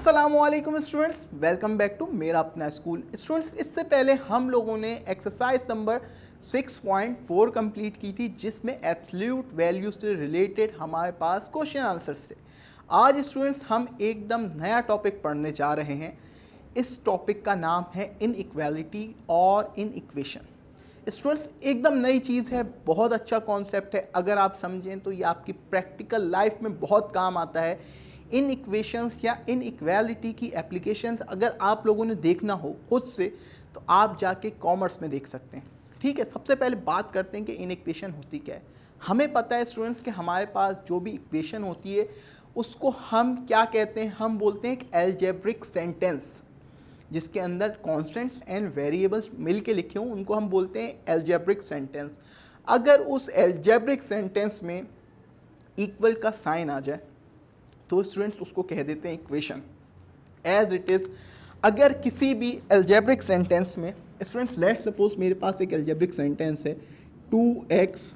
अस्सलामुअलैकुम students, welcome back to मेरा अपना स्कूल। स्टूडेंट्स, इससे पहले हम लोगों ने एक्सरसाइज नंबर 6.4 कंप्लीट की थी, जिसमें एब्सोल्यूट वैल्यू से रिलेटेड हमारे पास क्वेश्चन आंसर्स थे। आज स्टूडेंट्स हम एकदम नया टॉपिक पढ़ने जा रहे हैं। इस टॉपिक का नाम है इनइक्वालिटी और इनइक्वेशन। स्टूडेंट्स, एकदम नई चीज़ है, बहुत अच्छा कॉन्सेप्ट है। अगर आप समझें तो ये आपकी प्रैक्टिकल लाइफ में बहुत काम आता है। इन इक्वेशंस या इन इक्वालिटी की एप्लीकेशंस अगर आप लोगों ने देखना हो खुद से, तो आप जाके कॉमर्स में देख सकते हैं। ठीक है, सबसे पहले बात करते हैं कि इन इक्वेशन होती क्या है। हमें पता है स्टूडेंट्स कि हमारे पास जो भी इक्वेशन होती है उसको हम क्या कहते हैं, हम बोलते हैं एक अलजेब्रिक सेंटेंस, जिसके अंदर कॉन्स्टेंट्स एंड वेरिएबल्स मिल के लिखे हों, उनको हम बोलते हैं अलजेब्रिक सेंटेंस। अगर उस अलजेब्रिक सेंटेंस में इक्वल का साइन आ जाए तो स्टूडेंट्स उसको कह देते हैं इक्वेशन एज इट इज़। अगर किसी भी अलजेब्रिक सेंटेंस में स्टूडेंट्स, लेट्स सपोज मेरे पास एक अलजेब्रिक सेंटेंस है 2x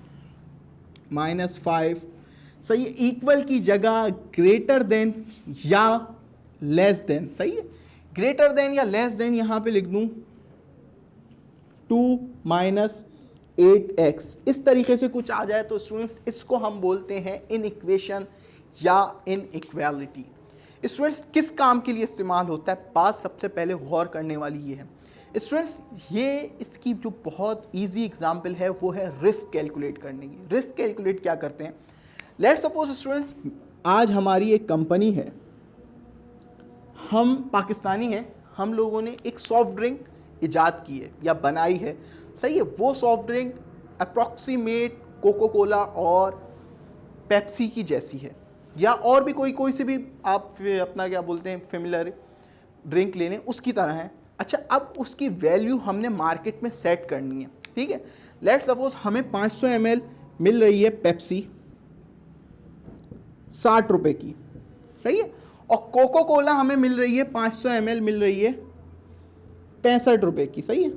- 5, सही है, इक्वल की जगह ग्रेटर देन या लेस देन, सही है, ग्रेटर देन या लेस देन यहाँ पे लिख दूँ 2 - 8x, इस तरीके से कुछ आ जाए तो स्टूडेंट्स इसको हम बोलते हैं इन इक्वेशन या इन इक्वालिटी। स्टूडेंट्स, किस काम के लिए इस्तेमाल होता है, बात सबसे पहले गौर करने वाली ये है स्टूडेंट्स। ये इसकी जो बहुत इजी एग्जांपल है वो है रिस्क कैलकुलेट करने की। रिस्क कैलकुलेट क्या करते हैं, लेट्स सपोज स्टूडेंट्स आज हमारी एक कंपनी है, हम पाकिस्तानी हैं, हम लोगों ने एक सॉफ्ट ड्रिंक इजाद की है या बनाई है, सही है। वो soft drink approximate Coca Cola और पेप्सी की जैसी है, या और भी कोई सी भी आप अपना क्या बोलते हैं फेमिलियर ड्रिंक लेने उसकी तरह है। अच्छा, अब उसकी वैल्यू हमने मार्केट में सेट करनी है। ठीक है, लेट्स सपोज हमें 500 ml मिल रही है पेप्सी 60 रुपए की, सही है, और कोको कोला हमें मिल रही है 500 ml मिल रही है 65 रुपए की, सही है,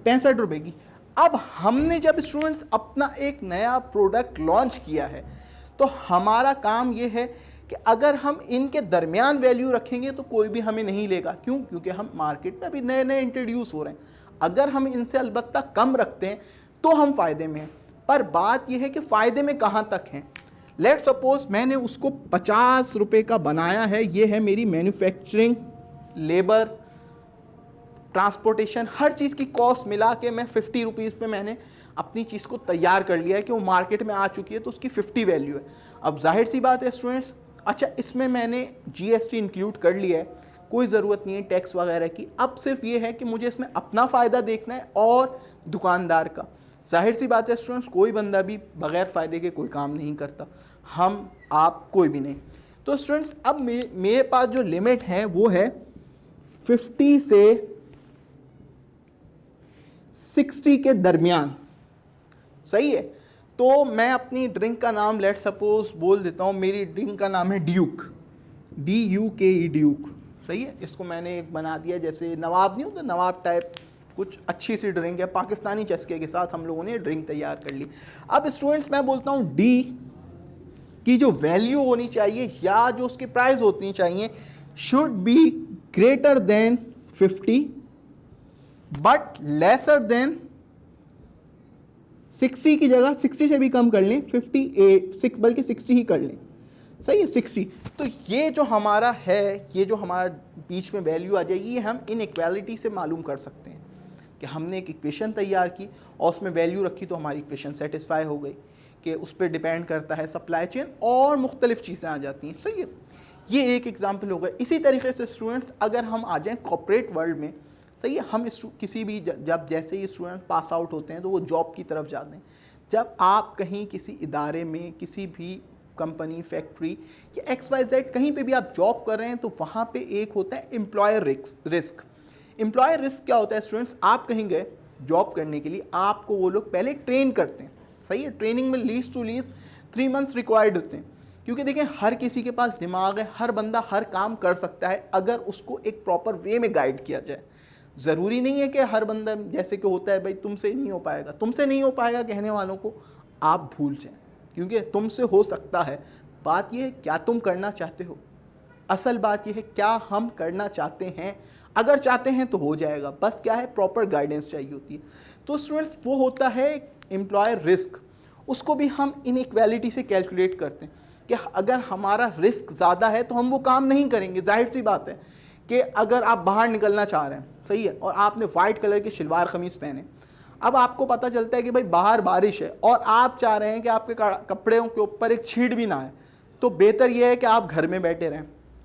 65 रुपए की। अब हमने जब स्टूडेंट्स अपना एक नया प्रोडक्ट लॉन्च किया है तो हमारा काम ये है कि अगर हम इनके दरमियान वैल्यू रखेंगे तो कोई भी हमें नहीं लेगा। क्यों? क्योंकि हम मार्केट में अभी नए नए इंट्रोड्यूस हो रहे हैं। अगर हम इनसे अलबत्ता कम रखते हैं तो हम फ़ायदे में हैं। पर बात यह है कि फ़ायदे में कहाँ तक हैं। लेट सपोज मैंने उसको 50 रुपये का बनाया है, ये है मेरी मैन्युफैक्चरिंग लेबर, ट्रांसपोर्टेशन, हर चीज़ की कॉस्ट मिला के मैं 50 रुपीज़ पे मैंने अपनी चीज़ को तैयार कर लिया है कि वो मार्केट में आ चुकी है तो उसकी 50 वैल्यू है। अब जाहिर सी बात है स्टूडेंट्स, अच्छा इसमें मैंने जीएसटी इंक्लूड कर लिया है, कोई ज़रूरत नहीं है टैक्स वगैरह की। अब सिर्फ ये है कि मुझे इसमें अपना फ़ायदा देखना है और दुकानदार का। जाहिर सी बात है स्टूडेंट्स, कोई बंदा भी बग़ैर फ़ायदे के कोई काम नहीं करता, हम आप कोई भी नहीं। तो स्टूडेंट्स, अब मेरे पास जो लिमिट है वो है 50 से 60 के दरमियान, सही है। तो मैं अपनी ड्रिंक का नाम लेट सपोज बोल देता हूँ, मेरी ड्रिंक का नाम है ड्यूक, DUKE, ड्यूक, सही है। इसको मैंने एक बना दिया जैसे नवाब नहीं होता, नवाब टाइप कुछ अच्छी सी ड्रिंक है, पाकिस्तानी चस्के के साथ हम लोगों ने ड्रिंक तैयार कर ली। अब स्टूडेंट्स मैं बोलता हूँ डी की जो वैल्यू होनी चाहिए या जो उसकी प्राइस होनी चाहिए should be greater than 50 but lesser than 60 की जगह 60 से भी कम कर लें, 58 बल्कि 60 ही कर लें, सही है, 60। तो ये जो हमारा है, ये जो हमारा बीच में वैल्यू आ जाएगी, ये हम इन इक्वालिटी से मालूम कर सकते हैं कि हमने एक इक्वेशन तैयार की और उसमें वैल्यू रखी तो हमारी इक्वेशन सेटिस्फाई हो गई। कि उस पर डिपेंड करता है सप्लाई चेन और मुख्तलिफ चीज़ें आ जाती हैं, सही है। ये एक एग्जाम्पल होगा। इसी तरीके से स्टूडेंट्स अगर हम आ जाएँ कॉर्पोरेट वर्ल्ड में, सही है, हम किसी भी जब जैसे ही स्टूडेंट पास आउट होते हैं तो वो जॉब की तरफ जाते हैं। जब आप कहीं किसी इदारे में, किसी भी कंपनी, फैक्ट्री या XYZ कहीं पे भी आप जॉब कर रहे हैं तो वहाँ पे एक होता है एम्प्लॉयर रिस्क। एम्प्लॉयर रिस्क क्या होता है स्टूडेंट्स, आप कहीं गए जॉब करने के लिए, आपको वो लोग पहले ट्रेन करते हैं, सही है। ट्रेनिंग में least to least 3 months required होते हैं, क्योंकि देखें हर किसी के पास दिमाग है, हर बंदा हर काम कर सकता है अगर उसको एक प्रॉपर वे में गाइड किया जाए। ज़रूरी नहीं है कि हर बंदा जैसे कि होता है भाई तुमसे नहीं हो पाएगा, तुमसे नहीं हो पाएगा कहने वालों को आप भूल जाएं, क्योंकि तुमसे हो सकता है बात यह है क्या तुम करना चाहते हो, असल बात यह है क्या हम करना चाहते हैं। अगर चाहते हैं तो हो जाएगा, बस क्या है प्रॉपर गाइडेंस चाहिए होती है। तो स्टूडेंट्स वो होता है एम्प्लॉयर रिस्क, उसको भी हम इनइक्वालिटी से कैलकुलेट करते हैं कि अगर हमारा रिस्क ज़्यादा है तो हम वो काम नहीं करेंगे। जाहिर सी बात है कि अगर आप बाहर निकलना चाह रहे हैं, सही है, और आपने वाइट कलर की शलवार कमीज़ पहने, अब आपको पता चलता है कि भाई बाहर बारिश है और आप चाह रहे हैं कि आपके कपड़ों के ऊपर एक छींट भी ना आए, तो बेहतर यह है कि आप घर में बैठे रहें,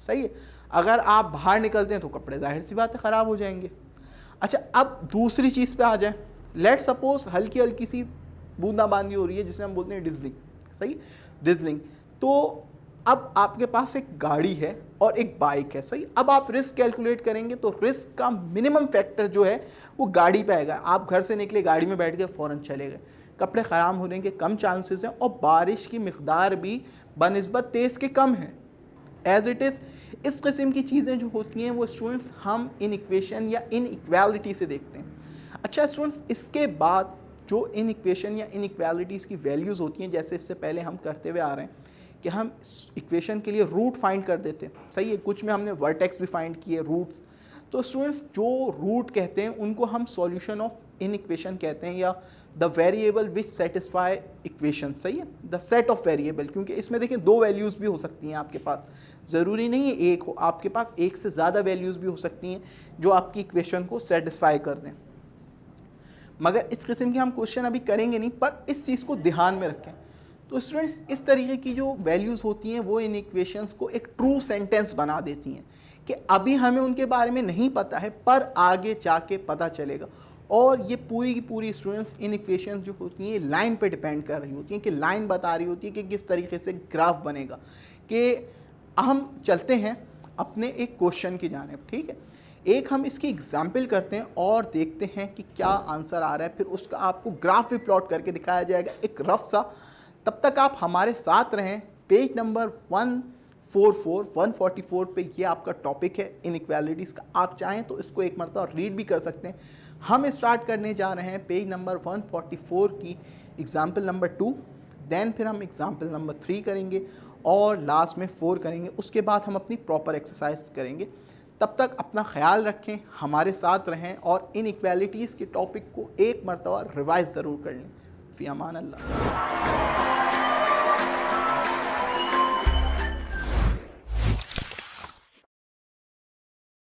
सही है। अगर आप बाहर निकलते हैं तो कपड़े जाहिर सी बात है ख़राब हो जाएंगे। अच्छा, अब दूसरी चीज़ पे आ जाए। लेट सपोज हल्की हल्की सी बूंदाबांदी हो रही है जिसे हम बोलते हैं डिजलिंग, सही, डिजलिंग। तो अब आपके पास एक गाड़ी है और एक बाइक है, सही। अब आप रिस्क कैलकुलेट करेंगे तो रिस्क का मिनिमम फैक्टर जो है वो गाड़ी पे आएगा। आप घर से निकले, गाड़ी में बैठ गए, फ़ौरन चले गए, कपड़े ख़राब होने के कम चांसेस हैं और बारिश की मिकदार भी बनिस्बत तेज़ के कम है। एज इट इज़ इस किस्म की चीज़ें जो होती हैं वो स्टूडेंट्स हम इनइक्वेशन या इनइक्वालिटी से देखते हैं। अच्छा स्टूडेंट्स, इसके बाद जो इनइक्वेशन या इनइक्वालिटीज़ की वैल्यूज़ होती हैं, जैसे इससे पहले हम करते हुए आ रहे हैं कि हम इक्वेशन के लिए रूट फाइंड कर देते हैं, सही है। कुछ में हमने वर्टेक्स भी फाइंड किए, रूट्स। तो स्टूडेंट्स जो रूट कहते हैं उनको हम सॉल्यूशन ऑफ इनइक्वेशन कहते हैं, या the variable which satisfy equation, सही है, द सेट ऑफ वेरिएबल। क्योंकि इसमें देखें दो वैल्यूज़ भी हो सकती हैं आपके पास, ज़रूरी नहीं है एक हो, आपके पास एक से ज़्यादा वैल्यूज़ भी हो सकती हैं जो आपकी इक्वेशन को सेटिस्फाई कर दें। मगर इस किस्म के हम क्वेश्चन अभी करेंगे नहीं, पर इस चीज़ को ध्यान में रखें। तो स्टूडेंट्स इस तरीके की जो वैल्यूज़ होती हैं वो इन इक्वेशंस को एक ट्रू सेंटेंस बना देती हैं कि अभी हमें उनके बारे में नहीं पता है पर आगे जाके पता चलेगा। और ये पूरी की पूरी स्टूडेंट्स इन इक्वेशंस जो होती हैं लाइन पे डिपेंड कर रही होती हैं, कि लाइन बता रही होती है कि किस तरीके से ग्राफ बनेगा। कि हम चलते हैं अपने एक क्वेश्चन की जानिब, ठीक है। एक हम इसकी एग्जाम्पल करते हैं और देखते हैं कि क्या आंसर आ रहा है, फिर उसका आपको ग्राफ भी प्लॉट करके दिखाया जाएगा एक रफ सा। तब तक आप हमारे साथ रहें। पेज नंबर 144 पे ये आपका टॉपिक है इनइक्वालिटीज़ का। आप चाहें तो इसको एक मरतबा रीड भी कर सकते हैं। हम स्टार्ट करने जा रहे हैं पेज नंबर 144 की एग्जाम्पल नंबर 2, देन फिर हम एग्जाम्पल नंबर 3 करेंगे और लास्ट में 4 करेंगे। उसके बाद हम अपनी प्रॉपर एक्सरसाइज करेंगे। तब तक अपना ख्याल रखें, हमारे साथ रहें और इनइक्वालिटीज़ के टॉपिक को एक मरतबा रिवाइज ज़रूर कर लें। फ़ी अमान अल्लाह।